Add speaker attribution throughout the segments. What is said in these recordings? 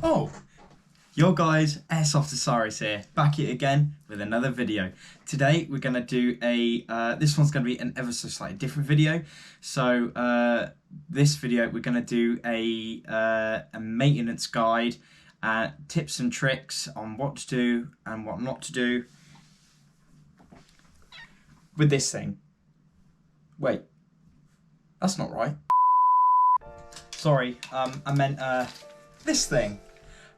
Speaker 1: Oh, your guys, Airsoft Osiris here, back here again with another video. Today we're going to do this one's going to be an ever so slightly different video. So this video we're going to do a maintenance guide, tips and tricks on what to do and what not to do with this thing. Wait, that's not right. Sorry, I meant this thing.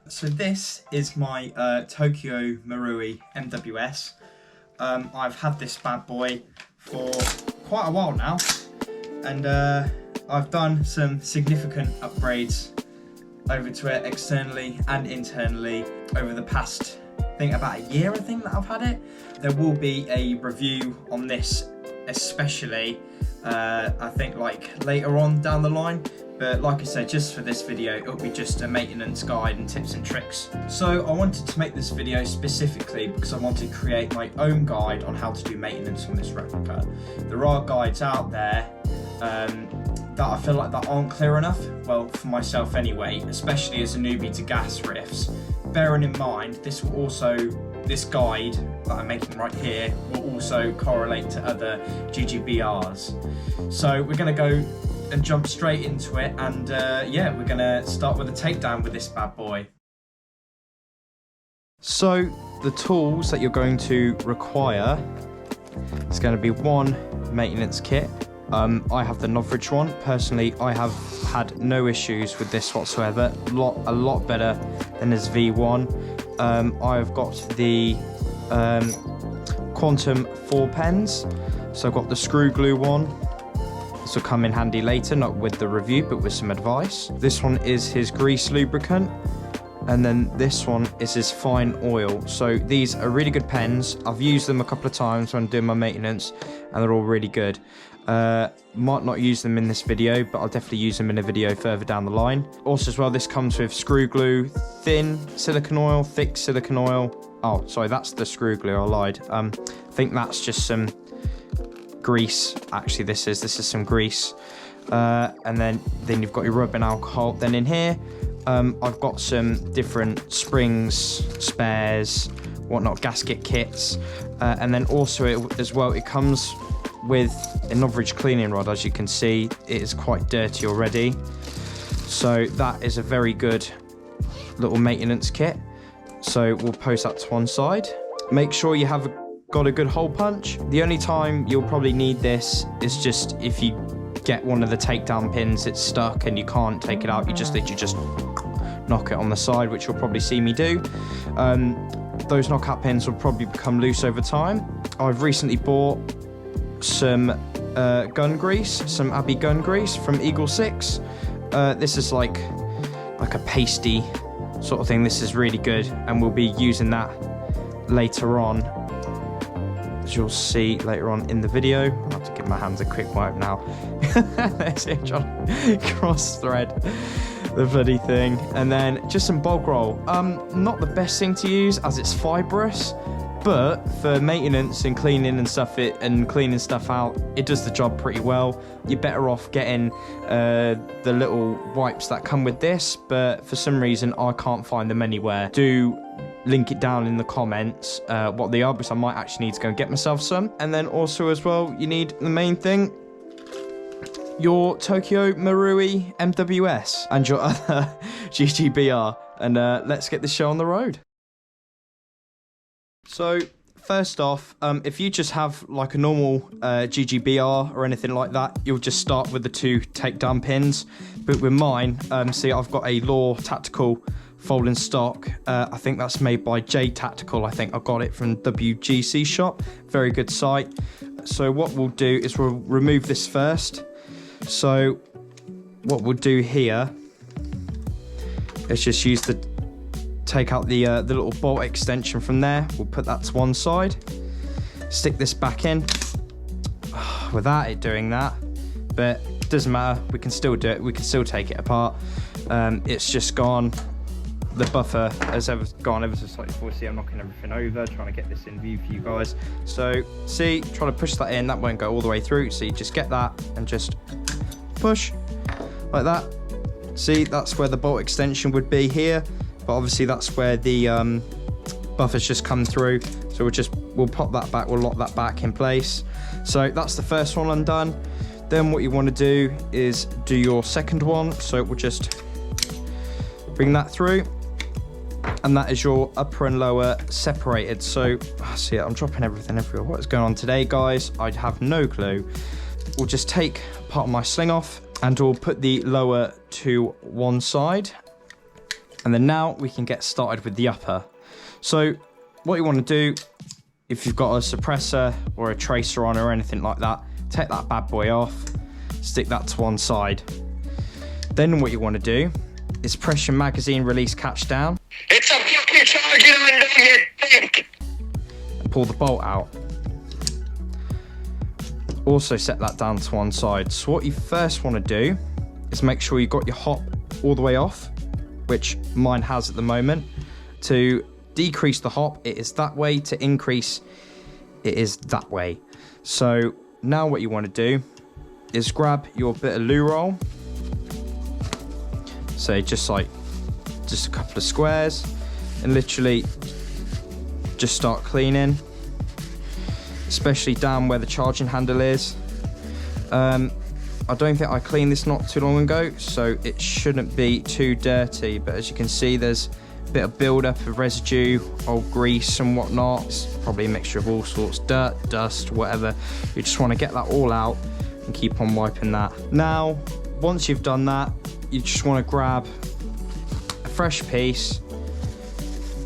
Speaker 1: So this is my Tokyo Marui MWS. I've had this bad boy for quite a while now, and I've done some significant upgrades over to it externally and internally over the past, I think about a year that I've had it. There will be a review on this especially, I think like later on down the line. But like I said, just for this video, it'll be just a maintenance guide and tips and tricks. So I wanted to make this video specifically because I wanted to create my own guide on how to do maintenance on this replica. There are guides out there that I feel like that aren't clear enough, well, for myself anyway, especially as a newbie to gas riffs. Bearing in mind, this guide that I'm making right here will also correlate to other GGBRs. So we're gonna go and jump straight into it, and yeah, we're gonna start with a takedown with this bad boy. So the tools that you're going to require is going to be one maintenance kit. I have the Novrich one. Personally, I have had no issues with this whatsoever. A lot better than this V1. I've got the Quantum 4 pens. So I've got the screw glue one. This will come in handy later, not with the review, but with some advice. This one is his grease lubricant, and then this one is his fine oil. So these are really good pens. I've used them a couple of times when doing my maintenance, and they're all really good. Might not use them in this video, but I'll definitely use them in a video further down the line. Also as well, this comes with screw glue, thin silicone oil, thick silicone oil. Oh, sorry, that's the screw glue, I lied. I think that's just some grease. Actually, this is some grease, and then you've got your rubbing alcohol. Then in here I've got some different springs, spares, whatnot, gasket kits, and then also it comes with a Novrich cleaning rod. As you can see, it is quite dirty already, so that is a very good little maintenance kit. So we'll post that to one side. Make sure you have got a good hole punch. The only time you'll probably need this is just if you get one of the takedown pins, it's stuck and you can't take it out, you just knock it on the side, which you'll probably see me do. Those knockout pins will probably become loose over time. I've recently bought some gun grease, some Abbey gun grease from Eagle 6. This is like a pasty sort of thing. This is really good, and we'll be using that later on, as you'll see later on in the video. I'll have to give my hands a quick wipe now. There's it, trying to cross thread the bloody thing. And then just some bog roll. Not the best thing to use as it's fibrous, but for maintenance and cleaning and stuff, cleaning stuff out, it does the job pretty well. You're better off getting the little wipes that come with this, but for some reason I can't find them anywhere. Do link it down in the comments what they are, because I might actually need to go and get myself some. And then also as well, you need the main thing, your Tokyo Marui MWS and your other GGBR. And let's get this show on the road. So first off, if you just have like a normal GGBR or anything like that, you'll just start with the 2 takedown pins. But with mine, see, I've got a Law Tactical folding stock. I think that's made by J Tactical. I think I got it from WGC shop. Very good site. So what we'll do is we'll remove this first. So what we'll do here is just take out the little bolt extension from there. We'll put that to one side. Stick this back in without it doing that, but it doesn't matter. We can still do it. We can still take it apart. It's just gone. The buffer has gone ever so slightly forward. See, I'm knocking everything over, trying to get this in view for you guys. So see, trying to push that in, that won't go all the way through. So you just get that and just push like that. See, that's where the bolt extension would be here. but obviously that's where the buffer's just come through. So we'll pop that back, we'll lock that back in place. So that's the first one undone. Then what you want to do is do your second one. So we'll just bring that through, and that is your upper and lower separated. So see, I'm dropping everything everywhere. What is going on today, guys? I have no clue. We'll just take part of my sling off, and we'll put the lower to one side, and then now we can get started with the upper. So what you want to do, if you've got a suppressor or a tracer on or anything like that, take that bad boy off, stick that to one side. Then what you want to do is press your magazine release catch down.
Speaker 2: It's a fucking charging under your dick!
Speaker 1: And pull the bolt out. Also set that down to one side. So what you first want to do is make sure you've got your hop all the way off, which mine has at the moment. To decrease the hop, it is that way. To increase, it is that way. So now what you want to do is grab your bit of loo roll. So just a couple of squares, and literally just start cleaning, especially down where the charging handle is. I don't think I cleaned this not too long ago, so it shouldn't be too dirty, but as you can see, there's a bit of build-up of residue, old grease and whatnot. It's probably a mixture of all sorts, dirt, dust, whatever. You just want to get that all out and keep on wiping that. Now, once you've done that, you just want to grab a fresh piece,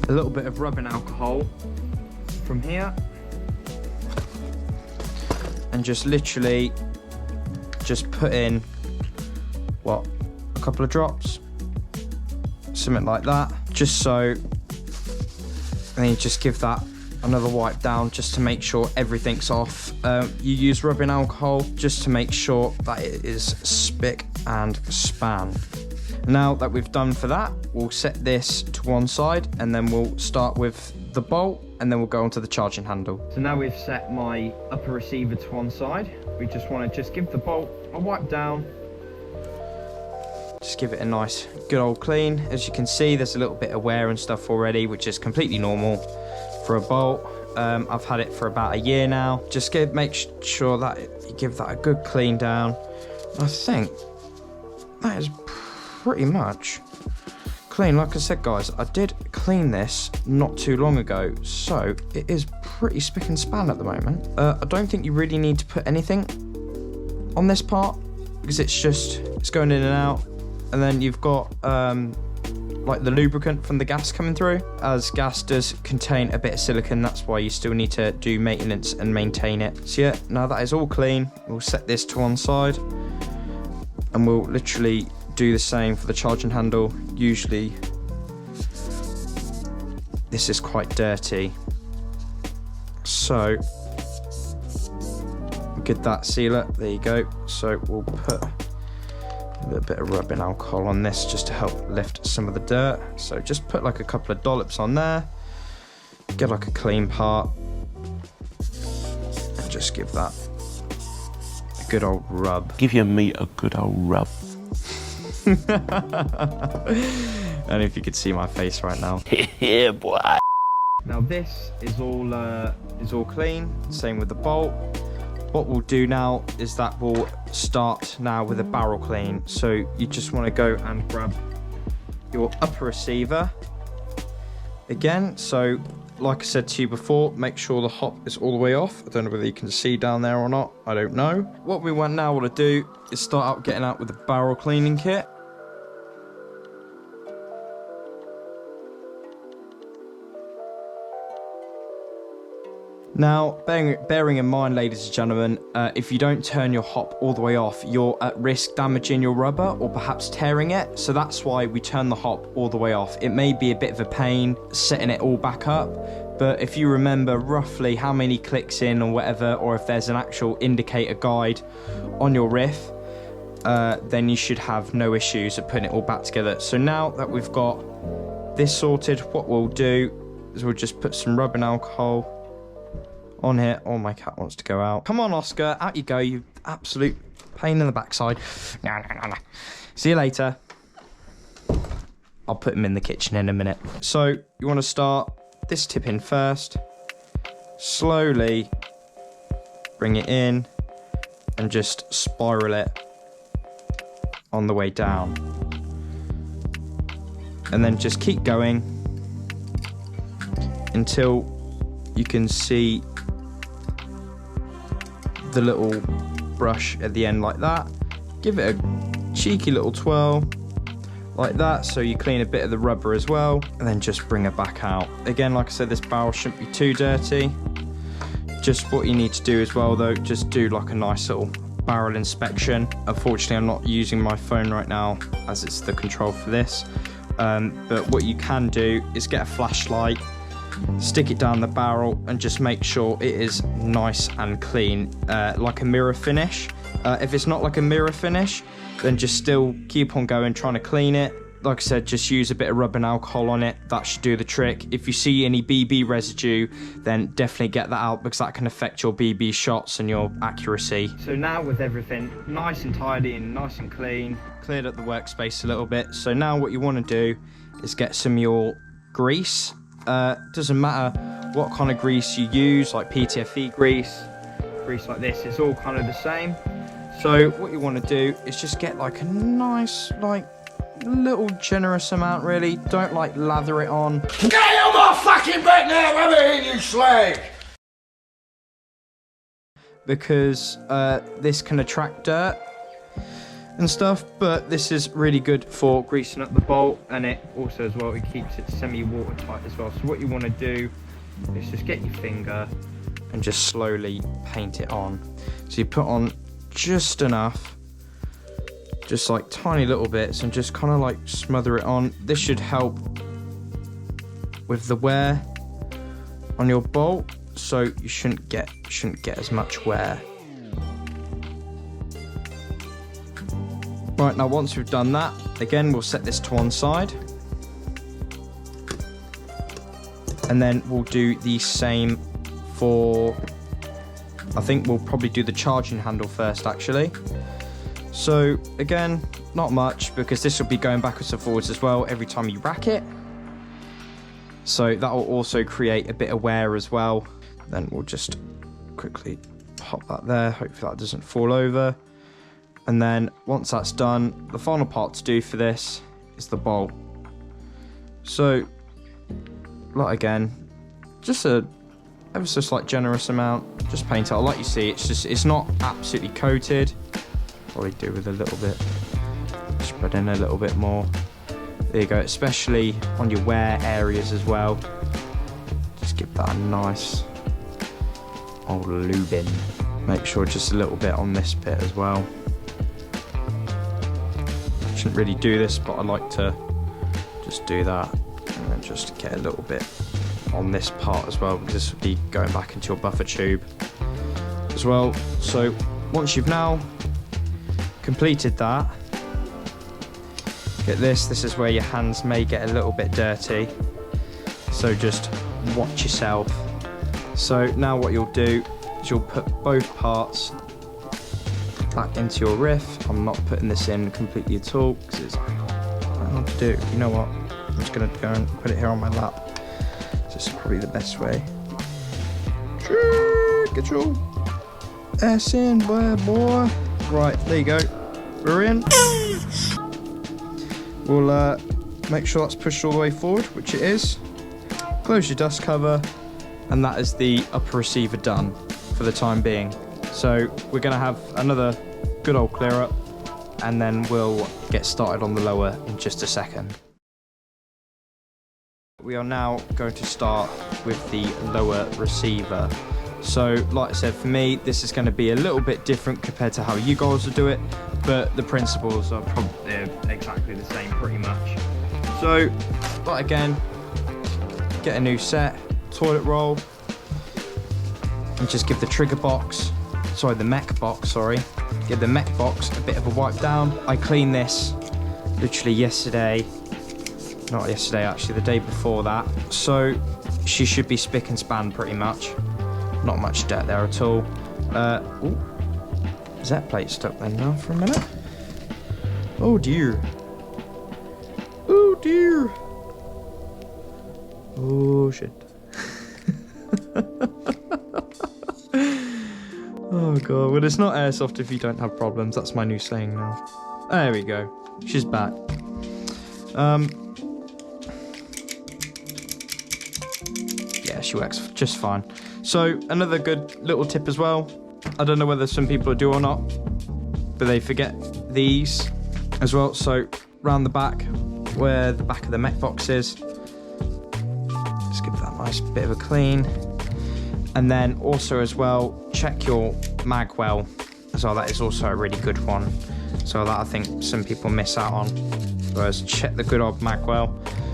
Speaker 1: a little bit of rubbing alcohol from here, and just literally just put in, what, a couple of drops, something like that, just so, and then you just give that another wipe down just to make sure everything's off. You use rubbing alcohol just to make sure that it is spick and span. Now that we've done for that, we'll set this to one side, and then we'll start with the bolt, and then we'll go onto the charging handle. So now we've set my upper receiver to one side. We just want to just give the bolt a wipe down. Just give it a nice good old clean. As you can see, there's a little bit of wear and stuff already, which is completely normal for a bolt. I've had it for about a year now. Just make sure that you give that a good clean down. I think that is pretty much clean. Like I said, guys, I did clean this not too long ago, so it is pretty spick and span at the moment. I don't think you really need to put anything on this part, because it's going in and out, and then you've got like the lubricant from the gas coming through. As gas does contain a bit of silicone, that's why you still need to do maintenance and maintain it. So yeah, now that is all clean, we'll set this to one side, and we'll literally do the same for the charging handle. Usually this is quite dirty, so get that sealer, there you go. So we'll put a little bit of rubbing alcohol on this just to help lift some of the dirt. So just put like a couple of dollops on there, get like a clean part, and just give that a good old rub.
Speaker 2: Give your meat a good old rub.
Speaker 1: And if you could see my face right now.
Speaker 2: Yeah, boy.
Speaker 1: Now this is all clean. Same with the bolt. What we'll do now is that we'll start now with a barrel clean. So you just want to go and grab your upper receiver again. So like I said to you before, make sure the hop is all the way off. I don't know whether you can see down there or not. I don't know. What we want to do is start out getting out with the barrel cleaning kit. Now, bearing in mind, ladies and gentlemen, if you don't turn your hop all the way off, you're at risk damaging your rubber or perhaps tearing it. So that's why we turn the hop all the way off. It may be a bit of a pain setting it all back up, but if you remember roughly how many clicks in or whatever, or if there's an actual indicator guide on your riff, then you should have no issues of putting it all back together. So now that we've got this sorted, what we'll do is we'll just put some rubbing alcohol on here. Oh, my cat wants to go out. Come on, Oscar, out you go, you absolute pain in the backside. No. See you later. I'll put them in the kitchen in a minute. So you want to start this tip in first, slowly bring it in and just spiral it on the way down. And then just keep going until you can see the little brush at the end like that. Give it a cheeky little twirl like that, so you clean a bit of the rubber as well, and then just bring it back out. Again, like I said, this barrel shouldn't be too dirty. Just what you need to do as well though, just do like a nice little barrel inspection. Unfortunately, I'm not using my phone right now as it's the control for this. But what you can do is get a flashlight, stick it down the barrel and just make sure it is nice and clean, like a mirror finish. If it's not like a mirror finish, then just still keep on going, trying to clean it. Like I said, just use a bit of rubbing alcohol on it. That should do the trick. If you see any BB residue, then definitely get that out, because that can affect your BB shots and your accuracy. So now with everything nice and tidy and nice and clean, cleared up the workspace a little bit. So now what you want to do is get some of your grease. Doesn't matter what kind of grease you use, like PTFE grease like this, it's all kind of the same. So what you want to do is just get like a nice, like little generous amount really. Don't like lather it on.
Speaker 3: Get on my fucking back now, come here, you slag!
Speaker 1: Because this can attract dirt and stuff, but this is really good for greasing up the bolt, and it also as well, it keeps it semi-watertight as well. So what you want to do is just get your finger and just slowly paint it on. So you put on just enough, just like tiny little bits, and just kind of like smother it on. This should help with the wear on your bolt, so you shouldn't get as much wear. Right, now once we've done that, again we'll set this to one side, and then we'll do the same for, I think we'll probably do the charging handle first actually. So again, not much, because this will be going backwards and forwards as well every time you rack it. So that will also create a bit of wear as well. Then we'll just quickly pop that there. Hopefully that doesn't fall over. And then once that's done, the final part to do for this is the bolt. So, like again, just a ever so slight generous amount. Just paint it. Like you see, it's not absolutely coated. Probably do with a little bit, spread in a little bit more. There you go, especially on your wear areas as well. Just give that a nice old lube in. Make sure just a little bit on this bit as well. Shouldn't really do this, but I like to just do that, and then just get a little bit on this part as well, because this will be going back into your buffer tube as well. So once you've now completed that, get this is where your hands may get a little bit dirty, so just watch yourself. So now what you'll do is you'll put both parts back into your riff. I'm not putting this in completely at all, because I don't know what to do. You know what, I'm just going to go and put it here on my lap. This is probably the best way. Get your ass in, boy. Right, there you go. We're in. We'll make sure that's pushed all the way forward, which it is. Close your dust cover, and that is the upper receiver done for the time being. So we're going to have another good old clear up, and then we'll get started on the lower in just a second. We are now going to start with the lower receiver. So like I said, for me, this is going to be a little bit different compared to how you guys will do it, but the principles are probably exactly the same pretty much. So, like again, get a new set, toilet roll, and just give the trigger box, sorry, the mech box, sorry, give the mech box a bit of a wipe down. I cleaned this literally yesterday, not yesterday actually, the day before that, so she should be spick and span pretty much. Not much dirt there at all. Ooh, is that plate stuck there now for a minute? Oh dear. Oh dear. Oh shit. Oh god, well it's not airsoft if you don't have problems. That's my new saying now. There we go. She's back. Yeah, she works just fine. So another good little tip as well. I don't know whether some people do or not, but they forget these as well. So round the back, where the back of the mech box is, just give that a nice bit of a clean. And then also as well, check your mag well as well. That is also a really good one. So that I think some people miss out on. Whereas check the good old mag well.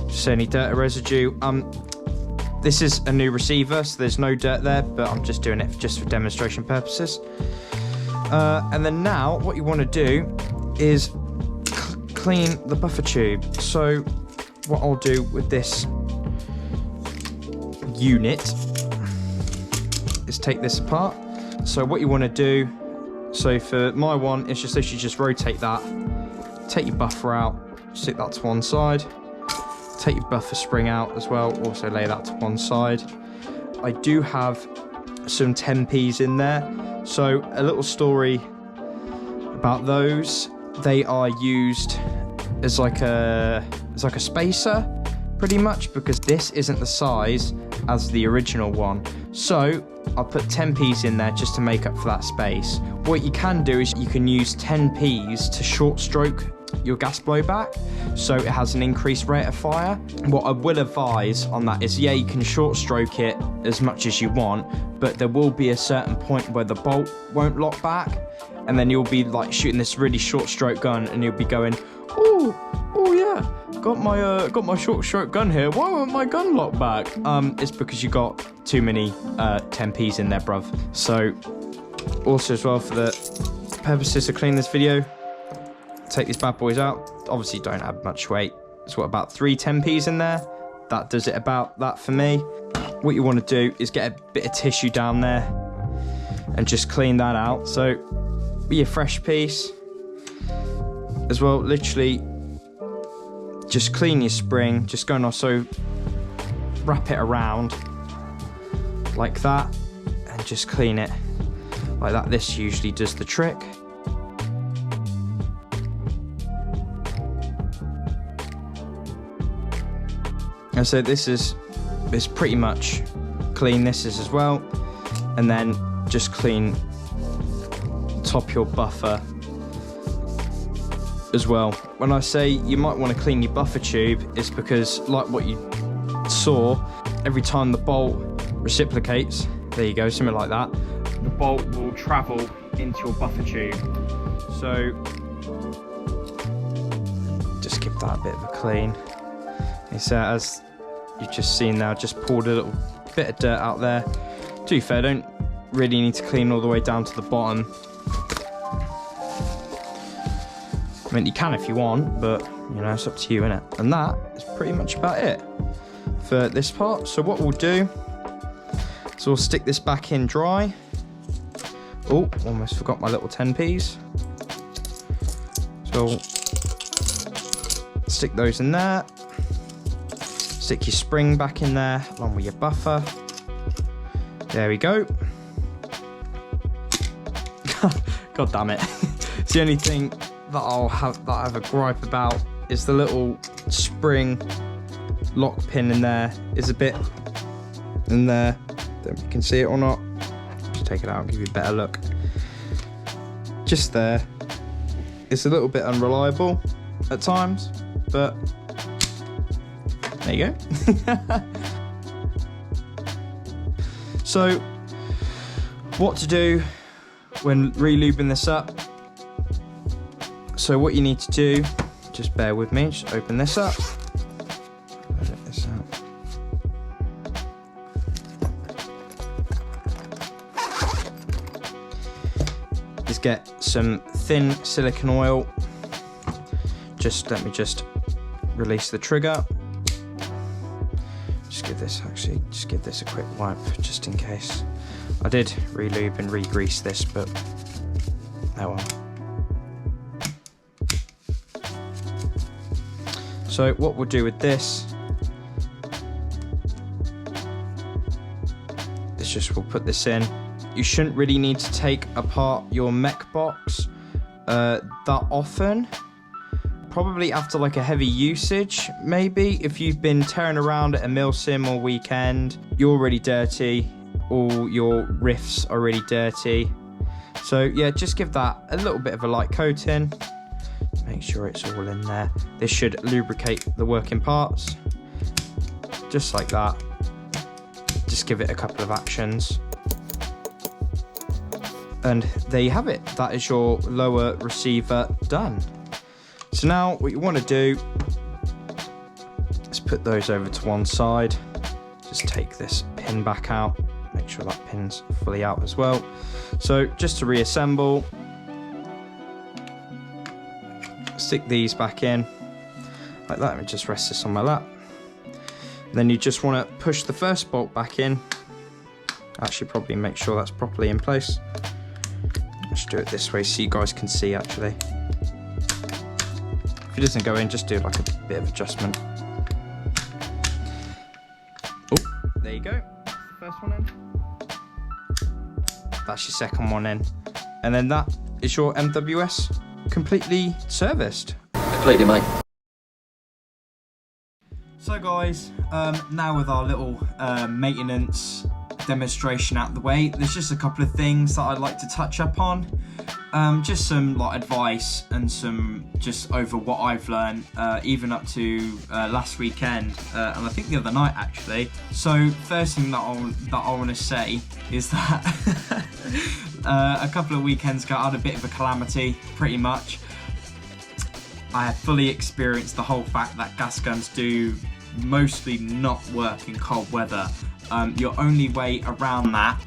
Speaker 1: Just any dirt or residue. This is a new receiver, so there's no dirt there, but I'm just doing it just for demonstration purposes. And then now what you want to do is clean the buffer tube. So what I'll do with this unit is take this apart. So what you want to do, so for my one, it's just literally just rotate that, take your buffer out, stick that to one side, take your buffer spring out as well, also lay that to one side. I do have some 10p's in there, so a little story about those. They are used as like a spacer pretty much, because this isn't the size as the original one. So I'll put 10p's in there just to make up for that space. What you can do is you can use 10p's to short stroke your gas blowback, so it has an increased rate of fire. What I will advise on that is, yeah, you can short stroke it as much as you want, but there will be a certain point where the bolt won't lock back, and then you'll be like shooting this really short stroke gun and you'll be going, oh yeah, got my short stroke gun here, why won't my gun lock back? It's because you got too many 10p's in there, bruv. So also as well, for the purposes of cleaning this video, take these bad boys out. Obviously don't add much weight. It's what, about 3 10p's in there. That does it about that for me. What you want to do is get a bit of tissue down there and just clean that out. So be a fresh piece as well, literally just clean your spring, just go and also wrap it around like that and just clean it like that. This usually does the trick. And so this is pretty much clean, this is as well. And then just clean top your buffer as well. When I say you might want to clean your buffer tube, it's because, like what you saw, every time the bolt reciprocates, there you go, something like that, the bolt will travel into your buffer tube. So just give that a bit of a clean. So as you've just seen now, just pulled a little bit of dirt out there. To be fair, don't really need to clean all the way down to the bottom. I mean, you can if you want, but you know, it's up to you, innit? And that is pretty much about it for this part. So what we'll do is we'll stick this back in dry. Oh, almost forgot my little 10p's. So stick those in there. Stick your spring back in there along with your buffer. There we go. God damn it. It's the only thing that I have a gripe about is the little spring lock pin in there is a bit in there. Don't know if you can see it or not. Just take it out and give you a better look. Just there. It's a little bit unreliable at times, but there you go. So what to do when re-lubing this up. So what you need to do, just bear with me, just open this up. Let this out. Is get some thin silicone oil. Let me release the trigger. Just give this a quick wipe just in case. I did re-lube and re-grease this, but oh well. So what we'll do with this is just we'll put this in. You shouldn't really need to take apart your mech box that often. Probably after like a heavy usage, maybe. If you've been tearing around at a milsim all weekend, you're already dirty. All your riffs are really dirty. So yeah, just give that a little bit of a light coating. Make sure it's all in there. This should lubricate the working parts. Just like that. Just give it a couple of actions. And there you have it. That is your lower receiver done. So now what you want to do is put those over to one side. Just take this pin back out. Make sure that pin's fully out as well. So just to reassemble, stick these back in like that. Let me just rest this on my lap. Then you just want to push the first bolt back in. Actually, probably make sure that's properly in place. Let's do it this way so you guys can see actually. If it doesn't go in, just do like a bit of adjustment. Oh, there you go. First one in. That's your second one in. And then that is your MWS completely serviced.
Speaker 4: Completely, mate.
Speaker 1: So guys, now with our little maintenance demonstration out the way, there's just a couple of things that I'd like to touch up on. Just some like advice and some just over what I've learned, even up to last weekend and I think the other night actually. So first thing that I want to say is that a couple of weekends ago I had a bit of a calamity, pretty much. I have fully experienced the whole fact that gas guns do mostly not work in cold weather. Your only way around that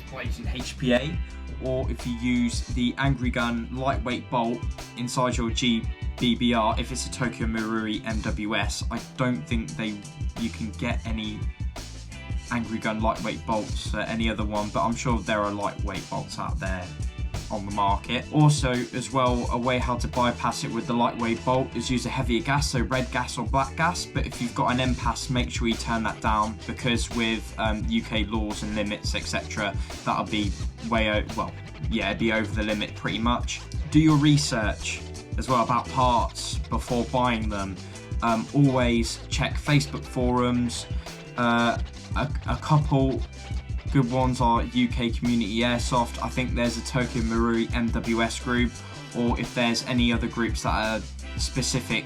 Speaker 1: is by using HPA, or if you use the Angry Gun lightweight bolt inside your Gbbr, if it's a Tokyo Marui MWS, I don't think you can get any Angry Gun lightweight bolts for any other one, but I'm sure there are lightweight bolts out there on the market. Also, as well, a way how to bypass it with the lightweight bolt is use a heavier gas, so red gas or black gas, but if you've got an impasse, make sure you turn that down, because with UK laws and limits, etc., that'll be it'd be over the limit pretty much. Do your research as well about parts before buying them. Always check Facebook forums. A couple good ones are UK Community Airsoft. I think there's a Tokyo Marui MWS group, or if there's any other groups that are specific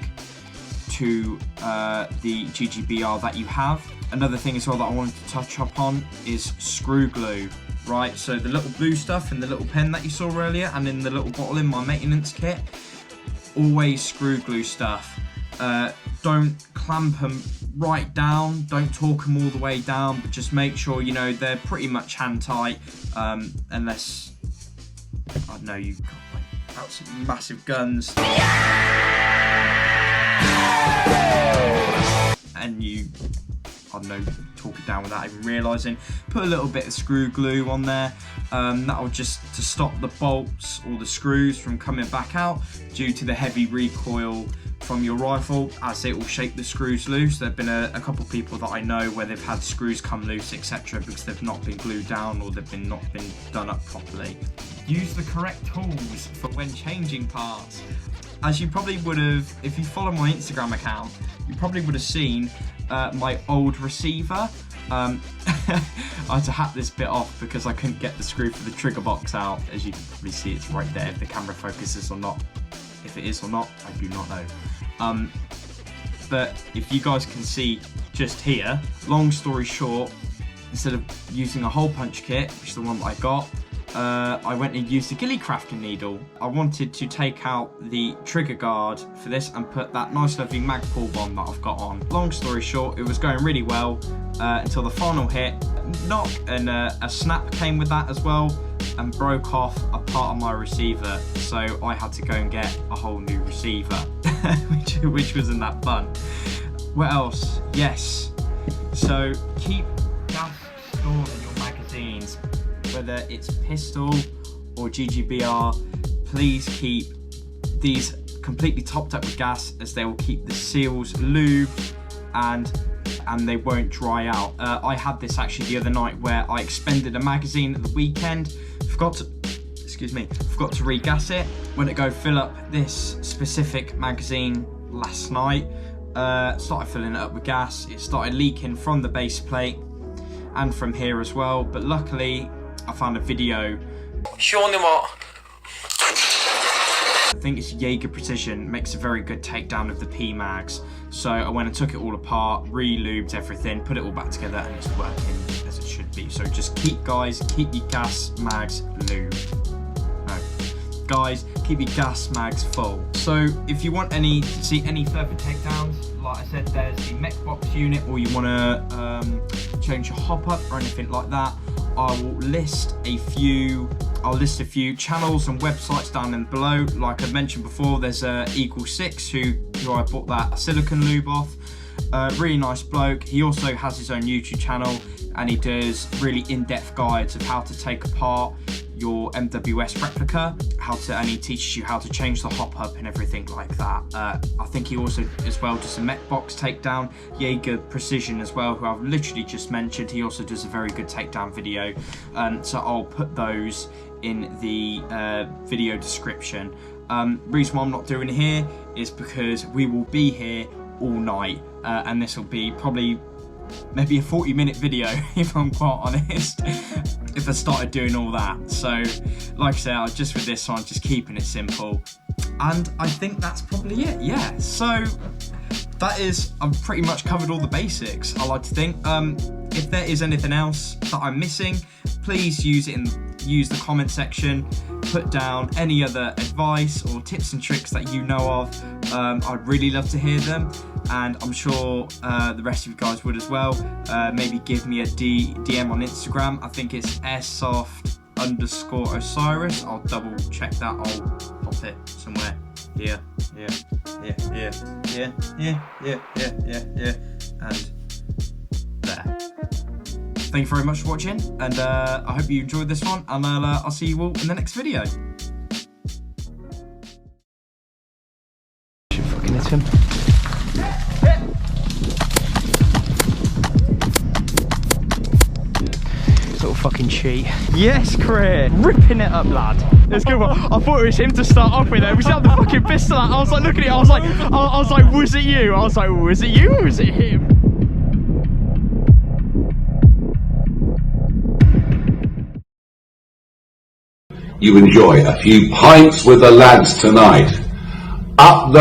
Speaker 1: to the Gbbr that you have. Another thing as well that I wanted to touch up on is screw glue, right? So the little blue stuff in the little pen that you saw earlier and in the little bottle in my maintenance kit, always screw glue stuff. Don't clamp them right down, don't torque them all the way down, but just make sure, you know, they're pretty much hand tight, unless, I don't know, you've got like absolutely massive guns and you, I don't know, torque it down without even realising. Put a little bit of screw glue on there. That'll just to stop the bolts or the screws from coming back out due to the heavy recoil from your rifle, as it will shake the screws loose. There have been a couple of people that I know where they've had screws come loose, etc., because they've not been glued down or they've not been done up properly. Use the correct tools for when changing parts. As you probably would have, if you follow my Instagram account, you probably would have seen my old receiver. I had to hack this bit off because I couldn't get the screw for the trigger box out. As you can probably see, it's right there, if the camera focuses or not. If it is or not, I do not know. But if you guys can see just here, long story short, instead of using a hole punch kit, which is the one that I got, I went and used a ghillie crafting needle. I wanted to take out the trigger guard for this and put that nice lovely Magpul on that I've got on. Long story short, it was going really well until the final hit. Knock and a snap came with that as well and broke off a part of my receiver, so I had to go and get a whole new receiver, which wasn't that fun. What else? Yes, so keep gas stored in your magazines, whether it's pistol or Gbbr. Please keep these completely topped up with gas, as they will keep the seals lubed and they won't dry out. I had this actually the other night where I expended a magazine at the weekend, forgot to regas it. Went to go fill up this specific magazine last night, started filling it up with gas. It started leaking from the base plate and from here as well, but luckily I found a video.
Speaker 2: Show them what.
Speaker 1: I think it's Gbbr Precision, makes a very good takedown of the P-mags. So I went and took it all apart, re-lubed everything, put it all back together, and it's working as it should be. So just keep your gas mags lubed. No, guys, keep your gas mags full. So if you want to see any further takedowns, like I said, there's the mech box unit, or you want to change your hop up or anything like that, I will list a few channels and websites down in below. Like I mentioned before, there's Eagle6 who I bought that silicone lube off. Really nice bloke. He also has his own YouTube channel, and he does really in-depth guides of how to take apart your MWS replica, and he teaches you how to change the hop up and everything like that. I think he also as well does a mech box takedown. Gbbr Precision as well, who I've literally just mentioned, he also does a very good takedown video. So I'll put those in the video description. Reason why I'm not doing it here is because we will be here all night, and this will be probably maybe a 40-minute video if I'm quite honest, if I started doing all that. So like I said, I just with this one, just keeping it simple, and I think that's probably it. Yeah, so that is, I've pretty much covered all the basics, I like to think. If there is anything else that I'm missing, please use the comment section, put down any other advice or tips and tricks that you know of. I'd really love to hear them, and I'm sure the rest of you guys would as well. Maybe give me a DM on Instagram. I think it's airsoft_Osiris. I'll double check that. I'll pop it somewhere here. Yeah. And there. Thank you very much for watching, and I hope you enjoyed this one, and I'll see you all in the next video. Should fucking hit him. Little fucking cheat. Yes, Chris! Ripping it up, lad. It's good one. I thought it was him to start off with though. Was that the fucking pistol out? I was like, look at it, I was like, was it you? I was like, was it you or was it him?
Speaker 4: You enjoy a few pints with the lads tonight. Up the